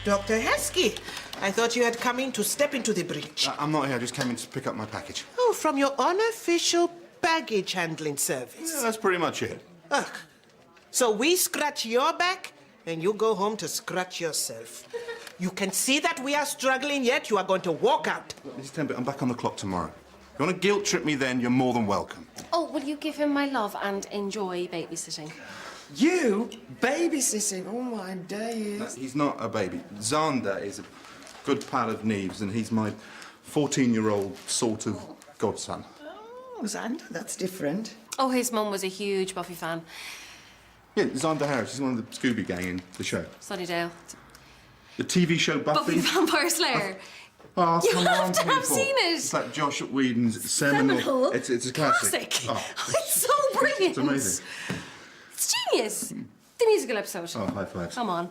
Dr. Heskey, I thought you had come in to step into the breach. I'm not here. I just came in to pick up my package. Oh, from your unofficial baggage handling service. Yeah, that's pretty much it. Ugh. So we scratch your back, and you go home to scratch yourself. You can see that we are struggling, yet you are going to walk out. Look, Mrs. Temple, I'm back on the clock tomorrow. If you want to guilt trip me then, you're more than welcome. Oh, will you give him my love and enjoy babysitting? You? Babysitting? Oh, my days. No, he's not a baby. Xander is a good pal of Neve's, and he's my 14-year-old sort of godson. Oh, Xander, that's different. Oh, his mum was a huge Buffy fan. Yeah, Xander Harris. He's one of the Scooby Gang in the show. Sunnydale. The TV show Buffy. Buffy Vampire Slayer. Oh, You come have on, to have people. seen it. It's like Josh Whedon's seminal. It's a classic. Oh, It's so brilliant. It's amazing. It's genius. The musical episode. Oh, high fives. Come on.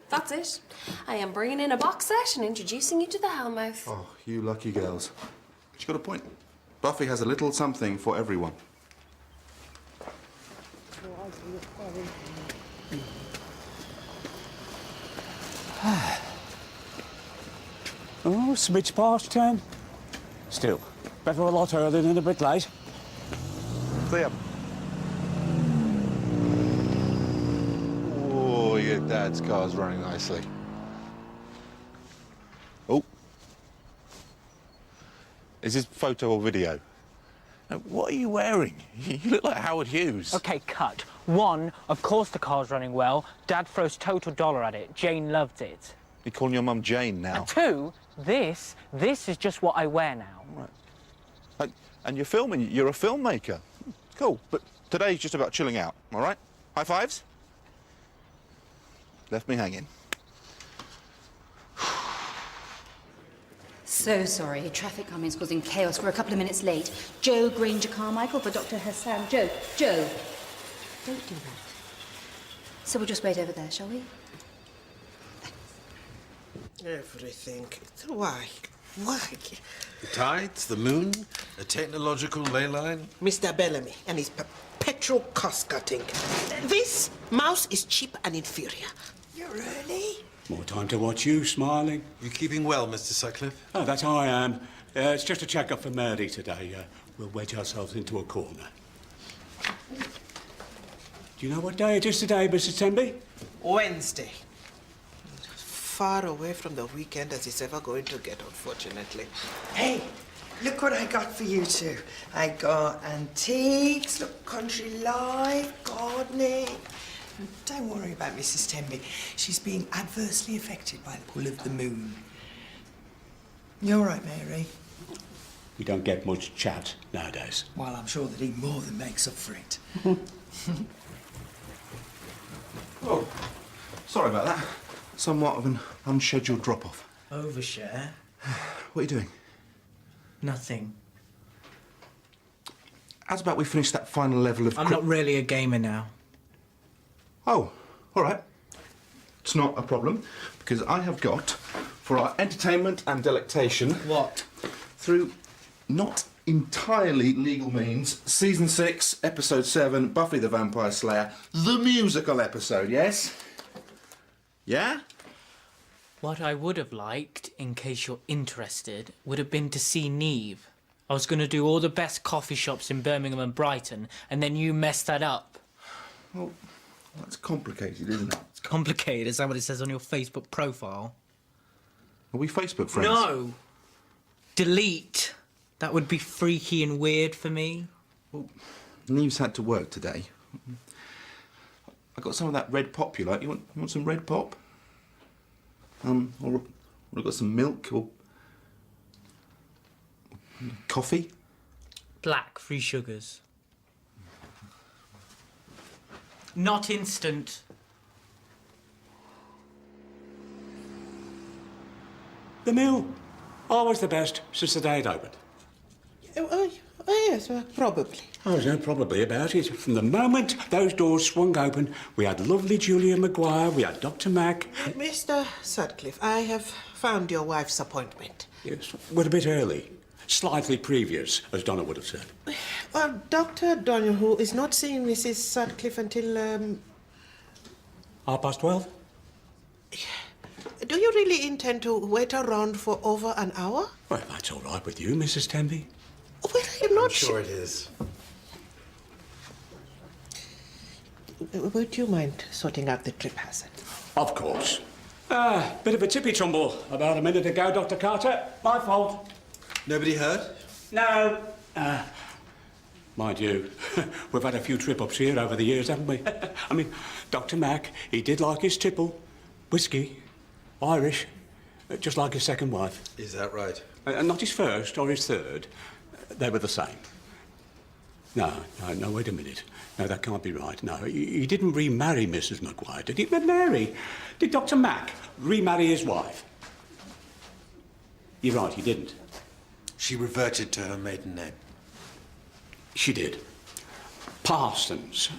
That's it. I am bringing in a box set and introducing you to the Hellmouth. Oh, you lucky girls. She's got a point. Buffy has a little something for everyone. Oh, smidge past 10. Still, better a lot early than a bit late. There. Oh, your dad's car's running nicely. Oh. Is this photo or video? Now, what are you wearing? You look like Howard Hughes. OK, cut. One, of course the car's running well. Dad throws total dollar at it. Jane loved it. You're calling your mum Jane now? And two, this is just what I wear now. Right. And you're filming. You're a filmmaker. Cool. But today's just about chilling out, all right? High fives? Left me hanging. So sorry. Traffic calming's causing chaos. We're a couple of minutes late. Joe Granger Carmichael for Dr. Hassan. Joe, don't do that. So we'll just wait over there, shall we? Everything. Why? Why? The tides, the moon, a technological ley line. Mr. Bellamy and his perpetual cost-cutting. This mouse is cheap and inferior. You're early? More time to watch you smiling. You keeping well, Mr. Sutcliffe? Oh, that I am. It's just a check-up for Mary today. We'll wedge ourselves into a corner. Do you know what day it is today, Mrs. Temby? Wednesday. Far away from the weekend as it's ever going to get, unfortunately. Hey, look what I got for you two. I got antiques, look, country life, gardening. And don't worry about Mrs. Temby. She's being adversely affected by the pull of the moon. You all right, Mary? We don't get much chat nowadays. Well, I'm sure that he more than makes up for it. Oh, sorry about that. Somewhat of an unscheduled drop-off. Overshare? What are you doing? Nothing. How's about we finish that final level of... I'm not really a gamer now. Oh, all right. It's not a problem, because I have got, for our entertainment and delectation... What? Through not entirely legal means, Season 6, Episode 7, Buffy the Vampire Slayer, the musical episode, yes? Yeah? What I would have liked, in case you're interested, would have been to see Neve. I was going to do all the best coffee shops in Birmingham and Brighton, and then you messed that up. Well, that's complicated, isn't it? It's complicated. Is that what it says on your Facebook profile? Are we Facebook friends? No! Delete. That would be freaky and weird for me. Well, Neve's had to work today. I got some of that red pop you like. You want some red pop? Or I've got some milk or coffee. Black, free sugars. Not instant. The mill. Always the best since the day it opened. Yes, probably. Oh, there's no probably about it. From the moment those doors swung open, we had lovely Julia Maguire, we had Dr. Mac. Mr. Sutcliffe, I have found your wife's appointment. Yes, we're a bit early. Slightly previous, as Donna would have said. Dr. Donahue is not seeing Mrs. Sutcliffe until, 12:30? Do you really intend to wait around for over an hour? Well, if that's all right with you, Mrs. Tenby. Well, I'm not Sure it is. Would you mind sorting out the trip hazard? Of course. Bit of a tippy-tumble about a minute ago, Dr. Carter. My fault. Nobody hurt? No. Mind you, we've had a few trip-ups here over the years, haven't we? I mean, Dr. Mac, he did like his tipple. Whiskey. Irish. Just like his second wife. Is that right? And not his first or his third. They were the same. No, wait a minute. No, that can't be right. No, he didn't remarry Mrs. Maguire, did he? But Mary, did Dr. Mac remarry his wife? You're right, he didn't. She reverted to her maiden name. She did. Parsons.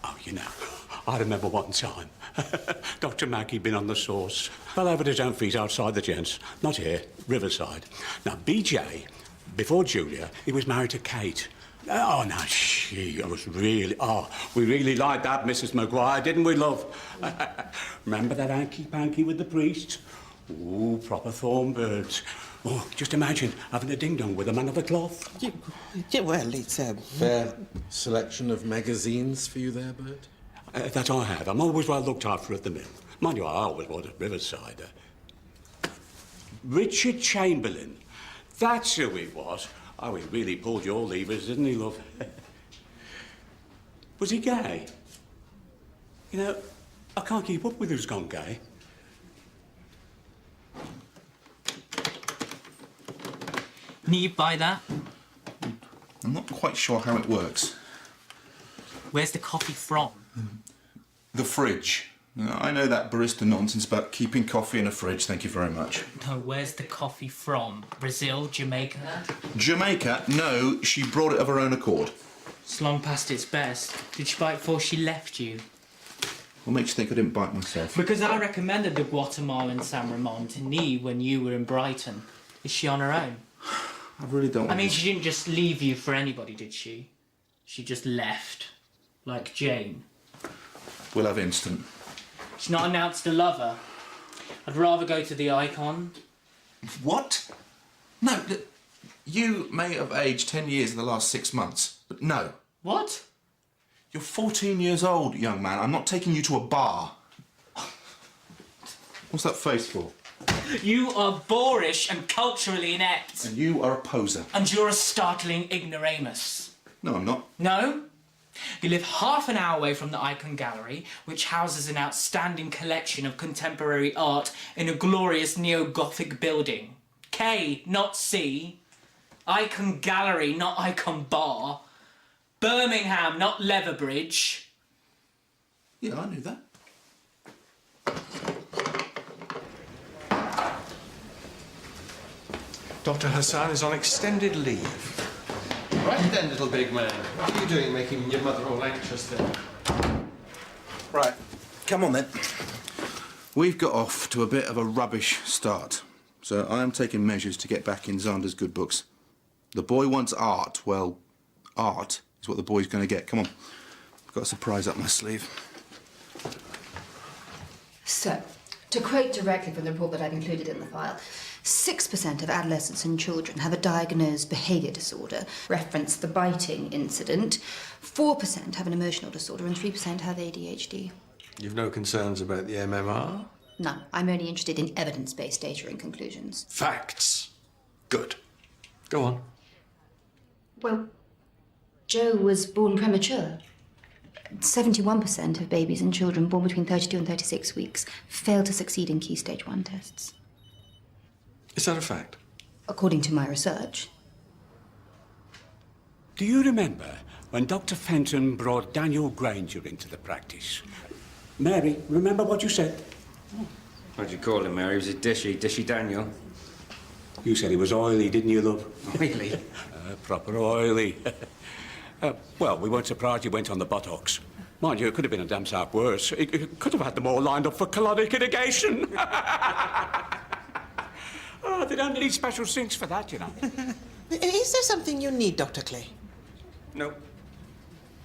Oh, you know, I remember one time. Dr. Mac, he'd been on the sauce. Fell over his own feet outside the gents. Not here, Riverside. Now, BJ, before Julia, he was married to Kate. Oh, no, we really liked that, Mrs. Maguire, didn't we, love? Remember that hanky-panky with the priest? Ooh, proper thornbirds. Oh, just imagine having a ding-dong with a man of the cloth. Yeah, well, it's Fair selection of magazines for you there, Bert? That I have. I'm always well looked after at the mill. Mind you, I always was at Riverside. Richard Chamberlain. That's who he was. Oh, he really pulled your levers, didn't he, love? Was he gay? You know, I can't keep up with who's gone gay. Neve, buy that? I'm not quite sure how it works. Where's the coffee from? The fridge. I know that barista nonsense about keeping coffee in a fridge, thank you very much. No, where's the coffee from? Brazil, Jamaica? Jamaica? No, she brought it of her own accord. It's long past its best. Did she buy it before she left you? What makes you think I didn't bite myself? Because I recommended the Guatemalan San Ramon to Neve when you were in Brighton. Is she on her own? I really don't want I mean, to... she didn't just leave you for anybody, did she? She just left. Like Jane. We'll have instant. She's not announced a lover. I'd rather go to the Icon. What? No, you may have aged 10 years in the last 6 months, but no. What? You're 14 years old, young man. I'm not taking you to a bar. What's that face for? You are boorish and culturally inept. And you are a poser. And you're a startling ignoramus. No, I'm not. No? You live half an hour away from the Icon Gallery, which houses an outstanding collection of contemporary art in a glorious neo-Gothic building. K, not C. Icon Gallery, not Icon Bar. Birmingham, not Leverbridge. Yeah, I knew that. Dr. Hassan is on extended leave. Right then, little big man. What are you doing making your mother all anxious there? Right, come on then. We've got off to a bit of a rubbish start, so I am taking measures to get back in Xander's good books. The boy wants art. Well, art is what the boy's going to get. Come on. I've got a surprise up my sleeve. So, to quote directly from the report that I've included in the file, 6% of adolescents and children have a diagnosed behaviour disorder, reference the biting incident. 4% have an emotional disorder and 3% have ADHD. You've no concerns about the MMR? None. I'm only interested in evidence-based data and conclusions. Facts. Good. Go on. Well, Joe was born premature. 71% of babies and children born between 32 and 36 weeks fail to succeed in key stage 1 tests. Is that a fact? According to my research. Do you remember when Dr. Fenton brought Daniel Granger into the practice? Mary, remember what you said? What'd you call him, Mary? Was it Dishy Daniel? You said he was oily, didn't you, love? Oily? Proper oily. Well, we weren't surprised you went on the buttocks. Mind you, it could have been a damn sight worse. It could have had them all lined up for colonic irrigation. Oh, they don't need special sinks for that, you know. Is there something you need, Dr. Clay? No.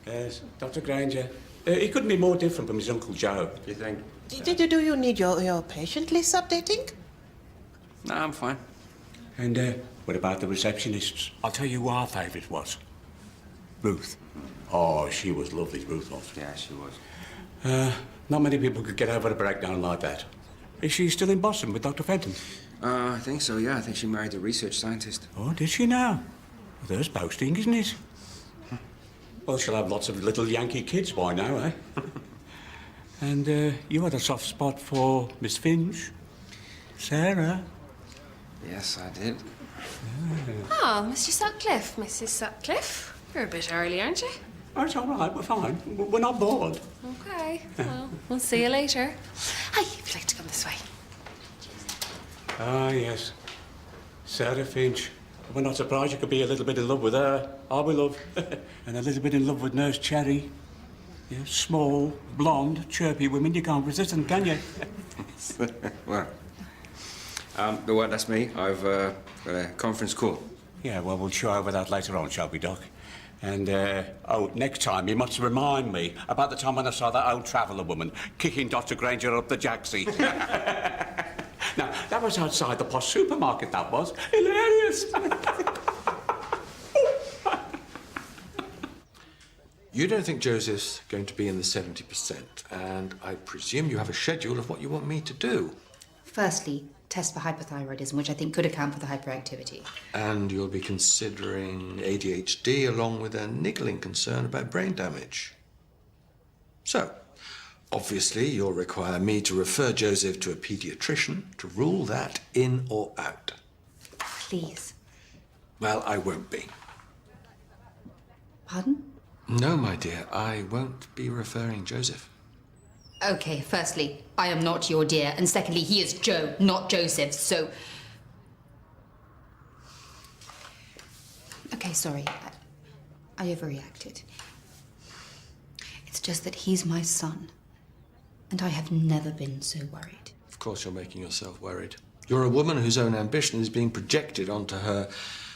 Yes, Dr. Granger. He couldn't be more different from his Uncle Joe. You think? Do you need your patient list updating? No, I'm fine. And what about the receptionists? I'll tell you who our favourite was. Ruth. Oh, she was lovely, Ruth was. Yeah, she was. Not many people could get over a breakdown like that. Is she still in Boston with Dr. Fenton? I think so, yeah. I think she married a research scientist. Oh, did she now? Well, there's boasting, isn't it? Well, she'll have lots of little Yankee kids by now, eh? And you had a soft spot for Miss Finch, Sarah. Yes, I did. Oh, Mr. Sutcliffe, Mrs. Sutcliffe. You're a bit early, aren't you? Oh, it's all right, we're fine. We're not bored. Okay, well, we'll see you later. Hi, if you'd like to come this way. Ah, yes. Sarah Finch. We're not surprised you could be a little bit in love with her, are we, love? And a little bit in love with Nurse Cherry. Yeah, small, blonde, chirpy women. You can't resist them, can you? Well, that's me. I've got a conference call. Yeah, well, we'll show over that later on, shall we, Doc? And, next time you must remind me about the time when I saw that old traveller woman kicking Dr. Granger up the jacksie. Now, that was outside the posh supermarket, that was. Hilarious! You don't think Joseph's going to be in the 70%, and I presume you have a schedule of what you want me to do. Firstly, test for hypothyroidism, which I think could account for the hyperactivity. And you'll be considering ADHD along with a niggling concern about brain damage. So, obviously, you'll require me to refer Joseph to a paediatrician to rule that in or out. Please. Well, I won't be. Pardon? No, my dear, I won't be referring Joseph. Okay, firstly, I am not your dear, and secondly, he is Joe, not Joseph, so... Okay, sorry. I overreacted. It's just that he's my son, and I have never been so worried. Of course you're making yourself worried. You're a woman whose own ambition is being projected onto her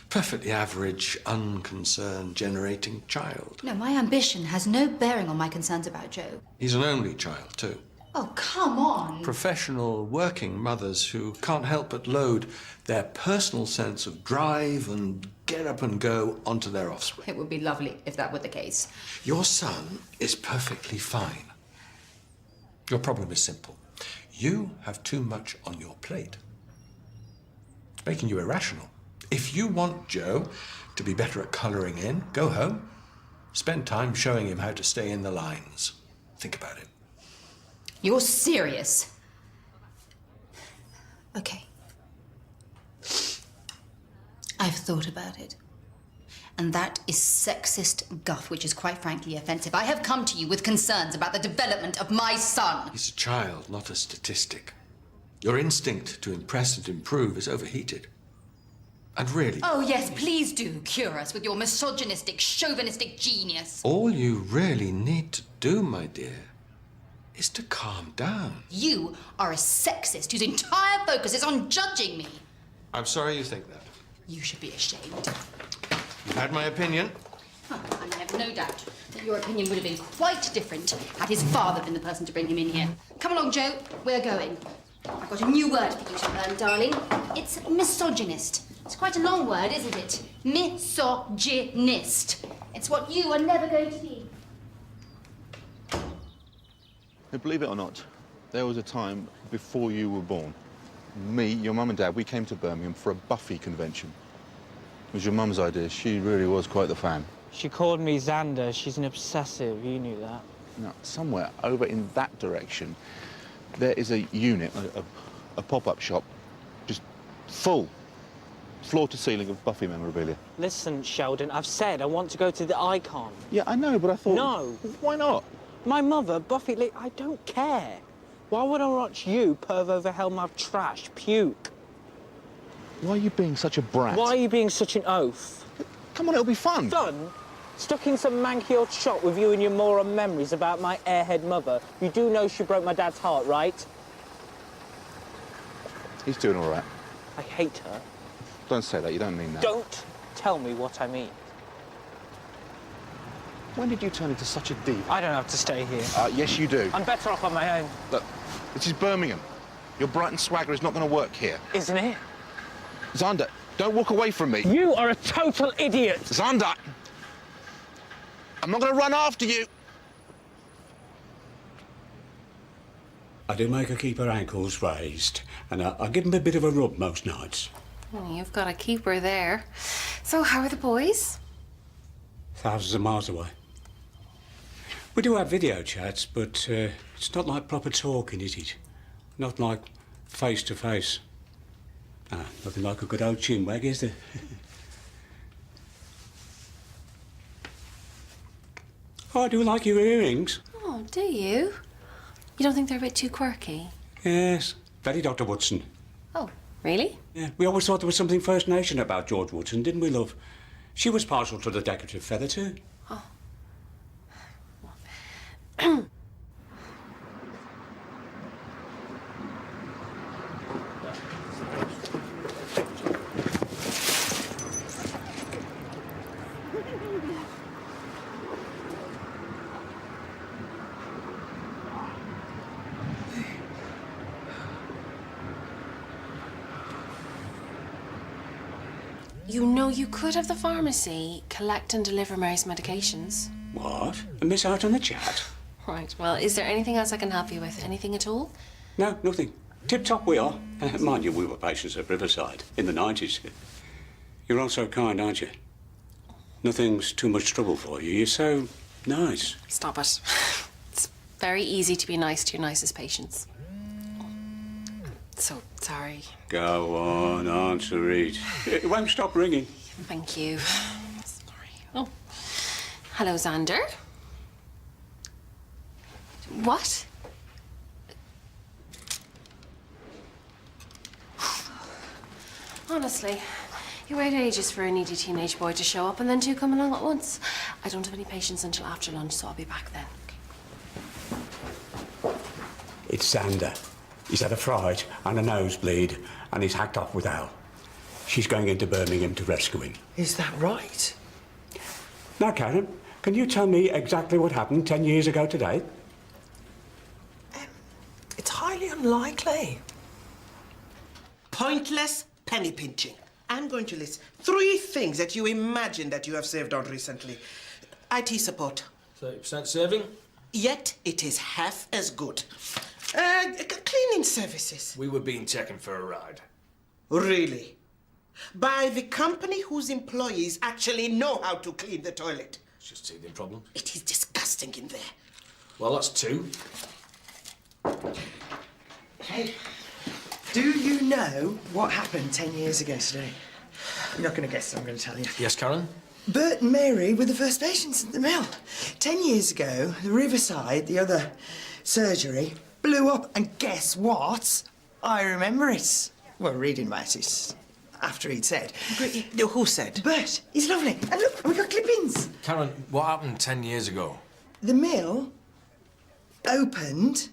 perfectly average, unconcerned, generating child. No, my ambition has no bearing on my concerns about Joe. He's an only child, too. Oh, come on! Professional, working mothers who can't help but load their personal sense of drive and get up and go onto their offspring. It would be lovely if that were the case. Your son is perfectly fine. Your problem is simple. You have too much on your plate. It's making you irrational. If you want Joe to be better at colouring in, go home. Spend time showing him how to stay in the lines. Think about it. You're serious? Okay. I've thought about it. And that is sexist guff, which is quite frankly offensive. I have come to you with concerns about the development of my son. He's a child, not a statistic. Your instinct to impress and improve is overheated. And really... Oh, yes, please do cure us with your misogynistic, chauvinistic genius. all you really need to do, my dear, is to calm down. You are a sexist whose entire focus is on judging me. I'm sorry you think that. You should be ashamed. You've had my opinion. Huh, and I have no doubt that your opinion would have been quite different had his father been the person to bring him in here. Come along, Joe. We're going. I've got a new word for you to learn, darling. It's misogynist. It's quite a long word, isn't it? Misogynist. It's what you are never going to be. Believe it or not, there was a time before you were born. Me, your mum and dad, we came to Birmingham for a Buffy convention. It was your mum's idea. She really was quite the fan. She called me Xander. She's an obsessive. You knew that. Now, somewhere over in that direction, there is a unit, a pop-up shop, just full, floor to ceiling of Buffy memorabilia. Listen, Sheldon, I've said I want to go to the Icon. Yeah, I know, but I thought... No. Why not? My mother, Buffy Lee, I don't care. Why would I watch you perv over Hellmouth trash puke? Why are you being such a brat? Why are you being such an oaf? Come on, it'll be fun. Fun? Stuck in some manky old shop with you and your moron memories about my airhead mother. You do know she broke my dad's heart, right? He's doing all right. I hate her. Don't say that, you don't mean that. Don't tell me what I mean. When did you turn into such a diva? I don't have to stay here. Yes, you do. I'm better off on my own. Look, this is Birmingham. Your Brighton swagger is not going to work here. Isn't it? Xander, don't walk away from me. You are a total idiot. Xander! I'm not going to run after you. I do make her keep her ankles raised, and I give them a bit of a rub most nights. Oh, you've got a keeper there. So, how are the boys? Thousands of miles away. We do have video chats, but it's not like proper talking, is it? Not like face to face. Nothing like a good old chinwag, is there? Oh, I do like your earrings. Oh, do you? You don't think they're a bit too quirky? Yes, very Dr. Woodson. Oh, really? Yeah, we always thought there was something First Nation about George Woodson, didn't we, love? She was partial to the decorative feather, too. Oh. You know, you could have the pharmacy collect and deliver Mary's medications. What? And miss out on the chat? Right, well, is there anything else I can help you with? Anything at all? No, nothing. Tip-top we are. Mind you, we were patients at Riverside in the 90s. You're all so kind, aren't you? Nothing's too much trouble for you. You're so nice. Stop it. It's very easy to be nice to your nicest patients. So sorry. Go on, answer it. It won't stop ringing. Thank you. Sorry. Oh. Hello, Xander. What? Honestly, you wait ages for a needy teenage boy to show up and then two come along at once. I don't have any patience until after lunch, so I'll be back then. It's Xander. He's had a fright and a nosebleed, and he's hacked off with Al. She's going into Birmingham to rescue him. Is that right? Now, Karen, can you tell me exactly what happened 10 years ago today? It's highly unlikely. Pointless penny pinching. I'm going to list 3 things that you imagine that you have saved on recently. IT support. 30% saving? Yet it is half as good. Cleaning services. We were being taken for a ride. Really? By the company whose employees actually know how to clean the toilet. It's just a teething problem. It is disgusting in there. Well, that's 2. Hey, do you know what happened 10 years ago today? You're not going to guess, I'm going to tell you. Yes, Karen? Bert and Mary were the first patients at the mill. 10 years ago, the Riverside, the other surgery, blew up, and guess what? I remember it. Well, reading about it after he'd said. Who said? Bert. He's lovely. And look, we got clippings. Karen, what happened 10 years ago? The mill opened,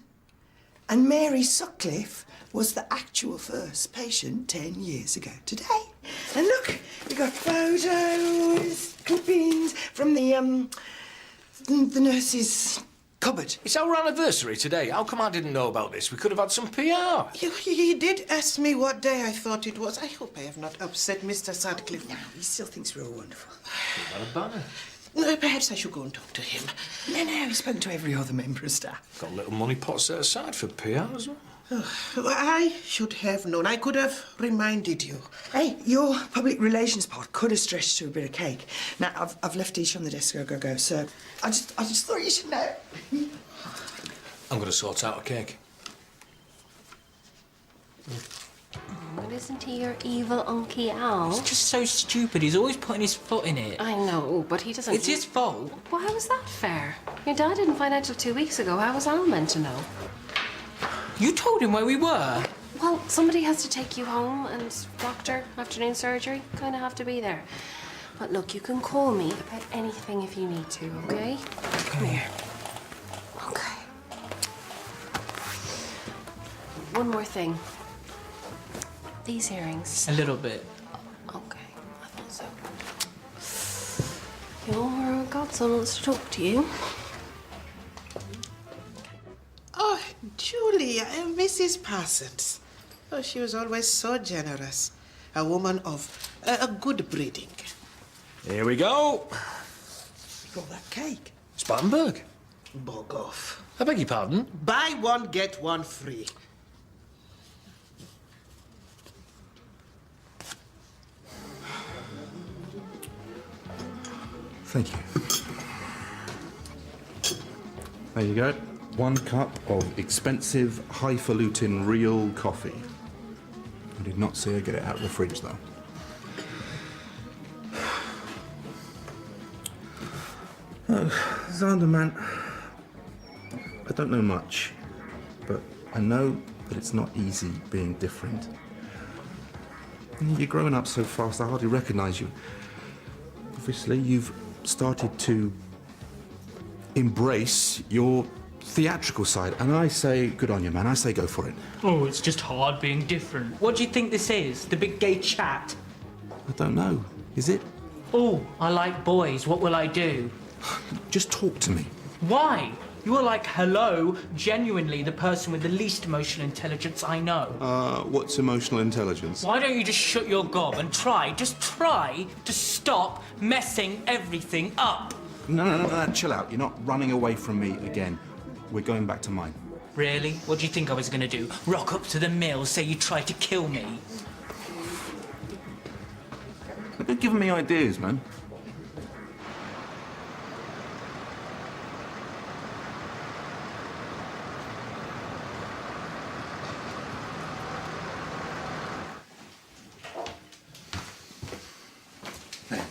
and Mary Sutcliffe was the actual first patient 10 years ago today. And look, we got photos, clippings from the nurse's cupboard. It's our anniversary today. How come I didn't know about this? We could have had some PR. You did ask me what day I thought it was. I hope I have not upset Mr. Sutcliffe. No, he still thinks we're all wonderful. What a banner. No, perhaps I should go and talk to him. No, he's spoken to every other member of staff. Got a little money pot set aside for PR as well. I should have known. I could have reminded you. Hey, your public relations part could have stretched to a bit of cake. Now, I've left each on the desk. Go. So, I just thought you should know. I'm going to sort out a cake. But isn't he your evil Uncle Al? He's just so stupid. He's always putting his foot in it. I know, but he doesn't... It's his fault. Well, how was that fair? Your dad didn't find out till 2 weeks ago. How was Al meant to know? You told him where we were. Well, somebody has to take you home, and doctor, afternoon surgery, kind of have to be there. But look, you can call me about anything if you need to, okay? Come here. Okay. One more thing. These earrings. A little bit. Okay, I thought so. You're got Someone wants to talk to you. Oh, Julie, Mrs. Parsons. Oh, she was always so generous. A woman of a good breeding. Here we go. You got that cake? Spartanburg. Bog off. I beg your pardon? Buy one, get one free. Thank you. There you go. 1 cup of expensive, highfalutin real coffee. I did not see her get it out of the fridge, though. Oh, Xander, man, I don't know much, but I know that it's not easy being different. You're growing up so fast, I hardly recognize you. Obviously, you've started to embrace your theatrical side, and I say, good on you, man. I say go for it. Oh, it's just hard being different. What do you think this is? The big gay chat? I don't know. Is it? Oh, I like boys. What will I do? Just talk to me. Why? You are like, hello, genuinely the person with the least emotional intelligence I know. What's emotional intelligence? Why don't you just shut your gob and just try to stop messing everything up? No, chill out. You're not running away from me again. We're going back to mine. Really? What do you think I was gonna do? Rock up to the mill, say you tried to kill me? You're giving me ideas, man. Hey,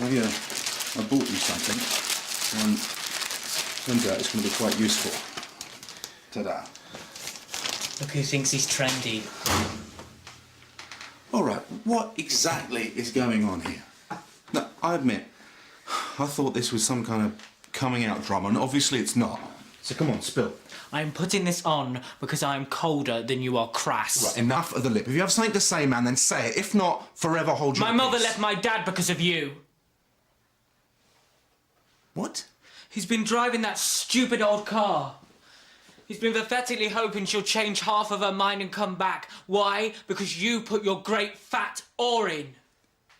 I bought you something. Turns out it's going to be quite useful. Ta-da. Look who thinks he's trendy. All right, what exactly is going on here? No, I admit, I thought this was some kind of coming out drama, and obviously it's not. So come on, spill. I'm putting this on because I'm colder than you are crass. Right, enough of the lip. If you have something to say, man, then say it. If not, forever hold your My mother peace. left my dad because of you. What? He's been driving that stupid old car. He's been pathetically hoping she'll change half of her mind and come back. Why? Because you put your great fat oar in.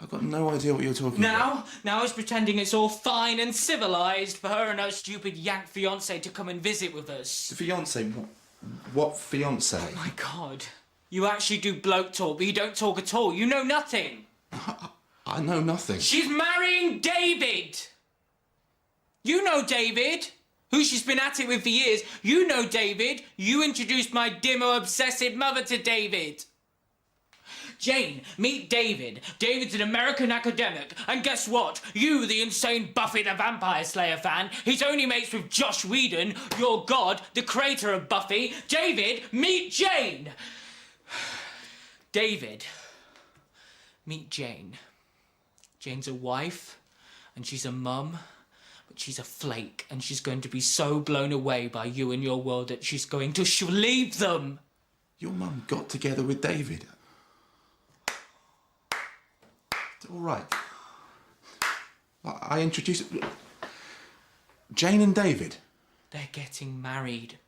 I've got no idea what you're talking about. Now he's pretending it's all fine and civilised for her and her stupid yank fiancé to come and visit with us. Fiancé? What fiancé? Oh my God. You actually do bloke talk, but you don't talk at all. You know nothing. I know nothing. She's marrying David. You know David, who she's been at it with for years. You know David. You introduced my dimmer, obsessive mother to David. Jane, meet David. David's an American academic. And guess what? You, the insane Buffy the Vampire Slayer fan, he's only mates with Josh Whedon, your god, the creator of Buffy. David, meet Jane. David, meet Jane. Jane's a wife, and she's a mum. But she's a flake, and she's going to be so blown away by you and your world that she'll leave them. Your mum got together with David. It's all right. I introduced Jane and David. They're getting married.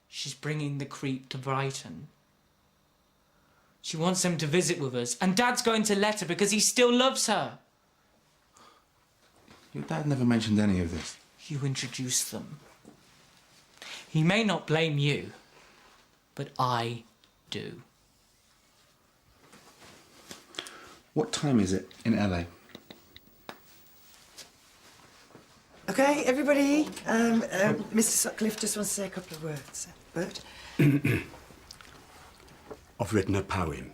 She's bringing the creep to Brighton. She wants them to visit with us, and Dad's going to let her because he still loves her. Your dad never mentioned any of this. You introduced them. He may not blame you, but I do. What time is it in LA? Okay, everybody. Mr. Sutcliffe just wants to say a couple of words. Bert? I've written a poem.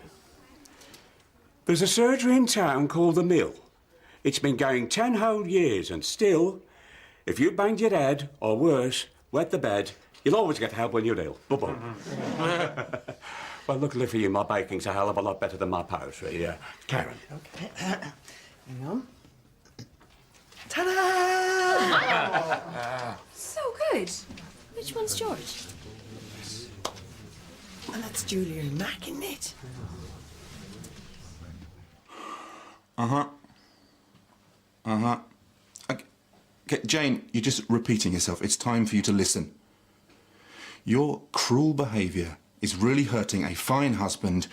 There's a surgery in town called The Mill. It's been going 10 whole years, and still, if you banged your head, or worse, wet the bed, you'll always get help when you're ill. Bubble. Well, luckily for you, my baking's a hell of a lot better than my poetry. Yeah, Karen. Okay. Hang on. Ta-da! So good. Which one's George? And that's Julian Mack, isn't it? Okay, Jane, you're just repeating yourself. It's time for you to listen. Your cruel behaviour is really hurting a fine husband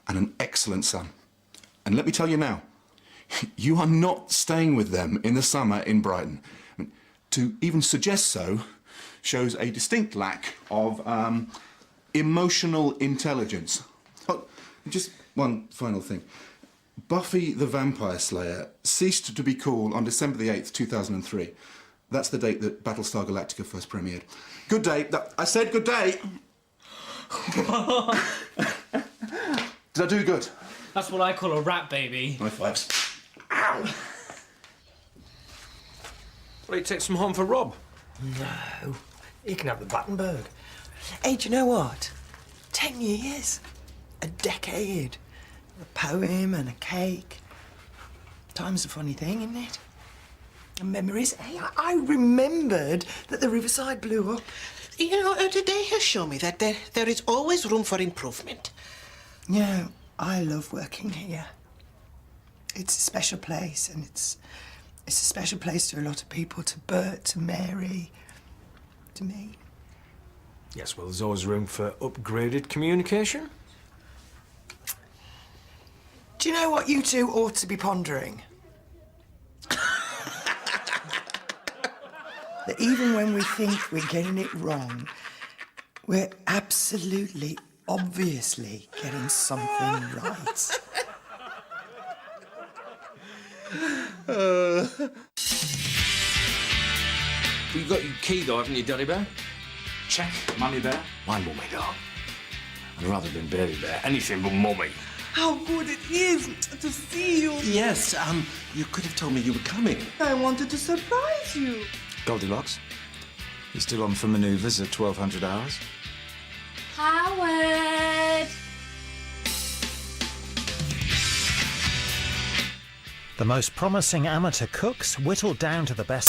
and an excellent son. And let me tell you now, you are not staying with them in the summer in Brighton. I mean, to even suggest so shows a distinct lack of emotional intelligence. Oh, just one final thing. Buffy the Vampire Slayer ceased to be cool on December the 8th, 2003. That's the date that Battlestar Galactica first premiered. Good day. I said good day. Did I do good? That's what I call a rat baby. High fives. Well, you take some home for Rob. No, you can have the Battenberg. Hey, do you know what? 10 years, a decade, a poem and a cake. Time's a funny thing, isn't it? And memories. Hey, I remembered that the Riverside blew up. You know, they have shown me that there is always room for improvement. You know, I love working here. It's a special place, and it's a special place to a lot of people, to Bert, to Mary, to me. Yes, well, there's always room for upgraded communication. Do you know what you two ought to be pondering? That even when we think we're getting it wrong, we're absolutely, obviously getting something right. You got your key, though, haven't you, Daddy Bear? Check, Mummy Bear. My mummy, dog. And rather than Baby Bear, anything but mummy. How good it is to see you. Yes, you could have told me you were coming. I wanted to surprise you. Goldilocks, you still on for manoeuvres at 1200 hours? Howard! The most promising amateur cooks whittled down to the best